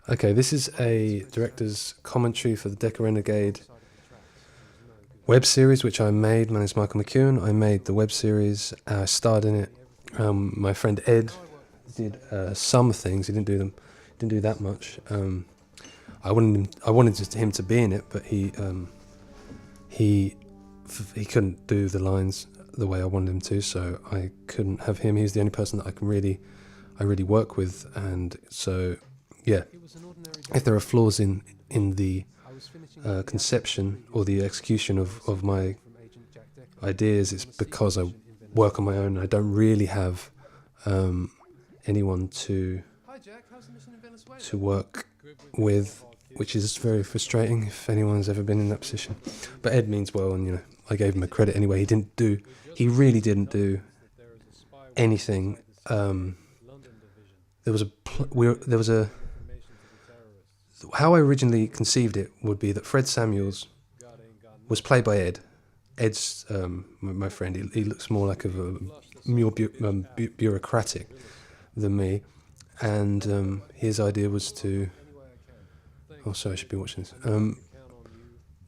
Okay, this is a director's commentary for the Deca Renegade web series, which I made. My name is Michael McEwen. I made the web series. I starred in it. My friend Ed did some things. He didn't do them. Didn't do that much. I wanted him to be in it, but he couldn't do the lines the way I wanted him to, so I couldn't have him. He's the only person that I really work with, and so yeah. If there are flaws in the conception or the execution of my ideas, it's because I work on my own. I don't really have anyone to work with, which is very frustrating if anyone's ever been in that position. But Ed means well, and I gave him a credit anyway. He really didn't do anything. There was a how I originally conceived it would be that Fred Samuels was played by Ed. Ed's my friend. He looks more like more bureaucratic than me, and his idea was to. Oh, sorry, I should be watching this.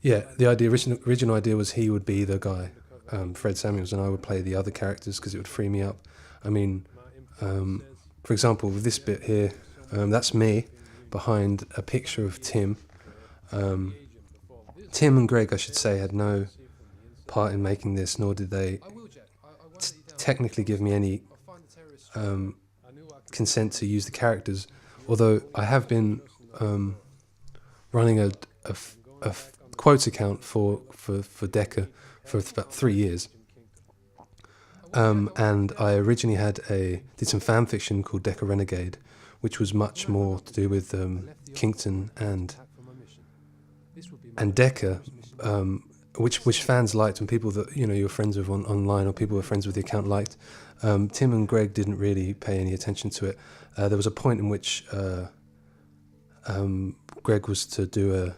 Yeah, the original idea was he would be the guy, Fred Samuels, and I would play the other characters because it would free me up. I mean, for example, with this bit here, that's me behind a picture of Tim. Tim and Greg, I should say, had no part in making this, nor did they technically give me any consent to use the characters, although I have been running a quotes account for Deca for about 3 years. And I originally did some fan fiction called Deca Renegade, which was much more to do with Kington and Deca, which fans liked, and people that you're friends with online, or people who are friends with the account liked. Tim and Greg didn't really pay any attention to it. There was a point in which Greg was to do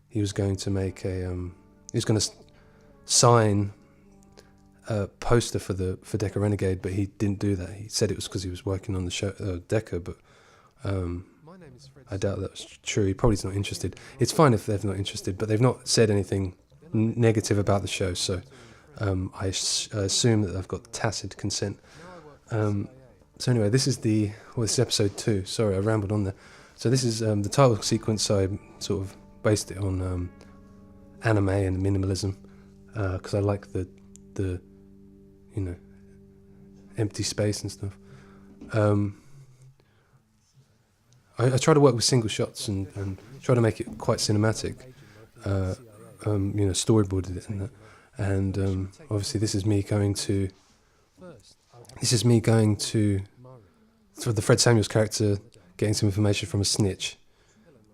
he was going to make he was going to sign a poster for Deca Renegade, but he didn't do that. He said it was because he was working on the show Deca, but I doubt that's true. He probably's not interested. It's fine if they're not interested, but they've not said anything negative about the show, so I assume that I've got tacit consent. So anyway, this is episode 2. Sorry, I rambled on there. So this is the title sequence. I sort of based it on anime and minimalism, because I like the empty space and stuff. I try to work with single shots and try to make it quite cinematic. Storyboarded it and that. And obviously this is me going to for the Fred Samuels character getting some information from a snitch,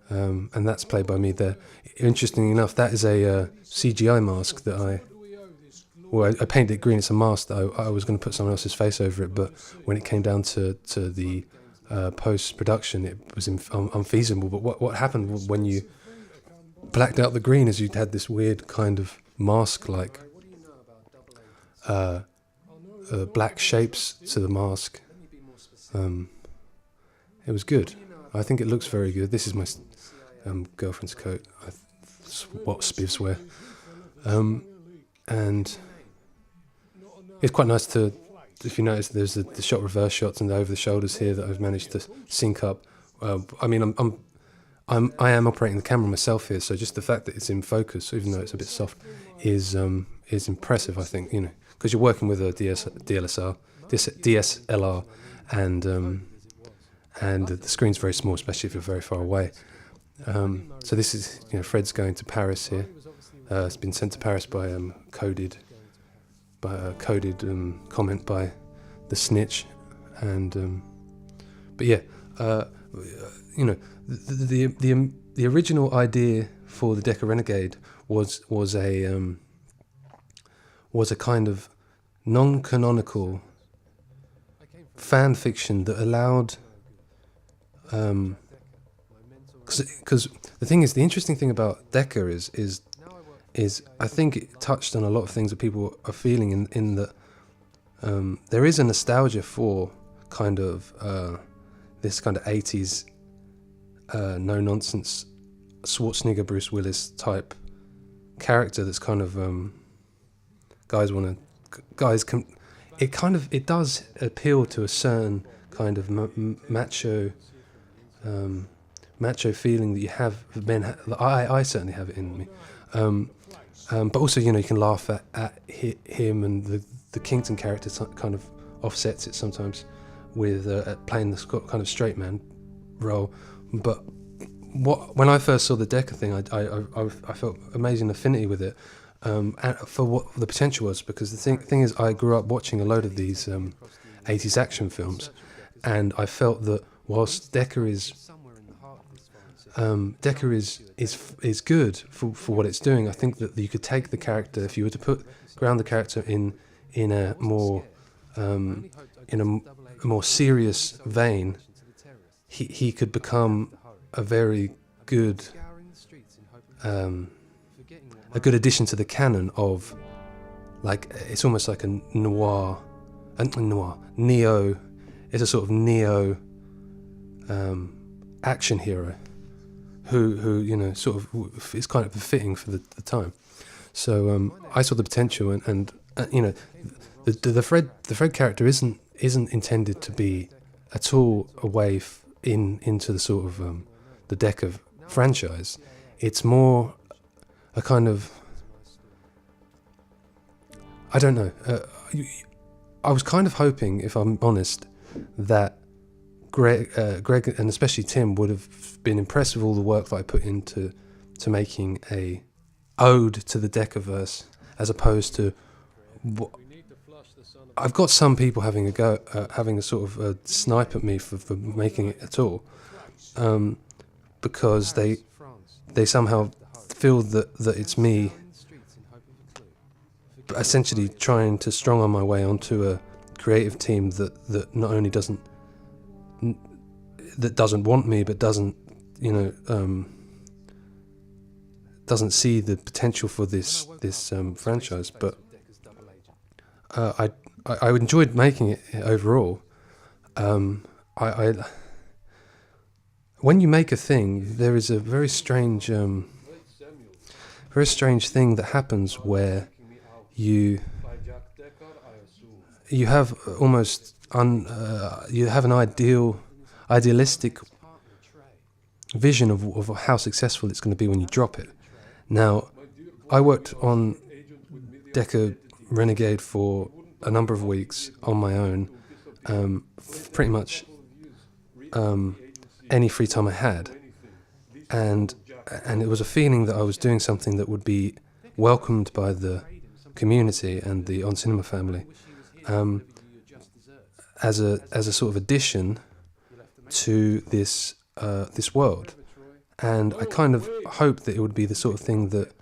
and that's played by me there. Interestingly enough, that is a CGI mask that I painted it green. It's a mask that I was going to put someone else's face over it, but when it came down to the post-production, it was unfeasible. But what happened when you blacked out the green is you had this weird kind of mask-like black shapes to the mask. It was good. I think it looks very good. This is my girlfriend's coat. What spivs wear. And it's quite nice to, if you notice, there's the shot reverse shots and the over the shoulders here that I've managed to sync up. I mean, I am operating the camera myself here, so just the fact that it's in focus, even though it's a bit soft, is impressive. I think because you're working with a DSLR, and the screen's very small, especially if you're very far away. So this is Fred's going to Paris here. It's been sent to Paris by a coded comment by the snitch, and but yeah, the original idea for the Deca Renegade was a kind of non-canonical fan fiction that allowed, because the thing is, the interesting thing about Deca is I think it touched on a lot of things that people are feeling in that there is a nostalgia for kind of this kind of 80s no nonsense Schwarzenegger Bruce Willis type character that's kind of it does appeal to a certain kind of macho feeling that you have. I certainly have it in me, but also you can laugh at him, and the Kington character kind of offsets it sometimes with playing this kind of straight man role. But when I first saw the Decker thing, I felt amazing affinity with it, and for what the potential was, because the thing is, I grew up watching a load of these 80s action films, and I felt that whilst Decker is good for what it's doing, I think that you could take the character, if you were to ground the character in a more serious vein, he could become a very good addition to the canon of, like, it's almost like a neo. It's a sort of neo action hero who sort of is kind of befitting for the time. So I saw the potential, and the Fred character isn't intended to be at all away into the sort of the Decker franchise. It's more a kind of, I don't know. I was kind of hoping, if I'm honest, that Greg and especially Tim would have been impressed with all the work that I put into making a ode to the Deckerverse, as opposed to I've got some people having a go, having a sort of a snipe at me for making it at all, because they somehow feel that it's me essentially trying to strong-arm my way onto a creative team that not only doesn't want me, but doesn't see the potential for this franchise. But I enjoyed making it overall. When you make a thing, there is a very strange thing that happens where you have almost you have an idealistic vision of how successful it's going to be when you drop it. Now, I worked on Decker Renegade for a number of weeks on my own, pretty much any free time I had, and it was a feeling that I was doing something that would be welcomed by the community and the On Cinema family, as a sort of addition to this world. And I kind of hoped that it would be the sort of thing that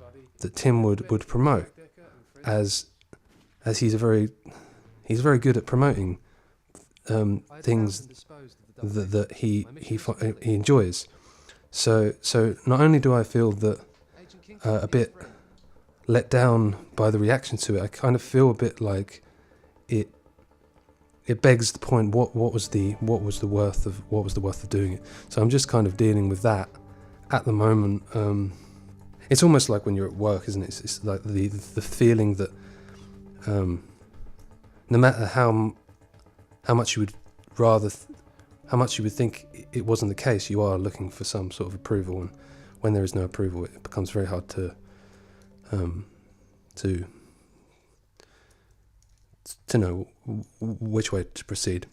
Tim would promote, as he's very good at promoting things that he enjoys. So not only do I feel that a bit let down by the reaction to it, I kind of feel a bit like it begs the point. What was the worth of doing it? So I'm just kind of dealing with that at the moment. It's almost like when you're at work, isn't it? It's like the feeling that no matter how much you would how much you would think it wasn't the case, you are looking for some sort of approval, and when there is no approval, it becomes very hard to know which way to proceed.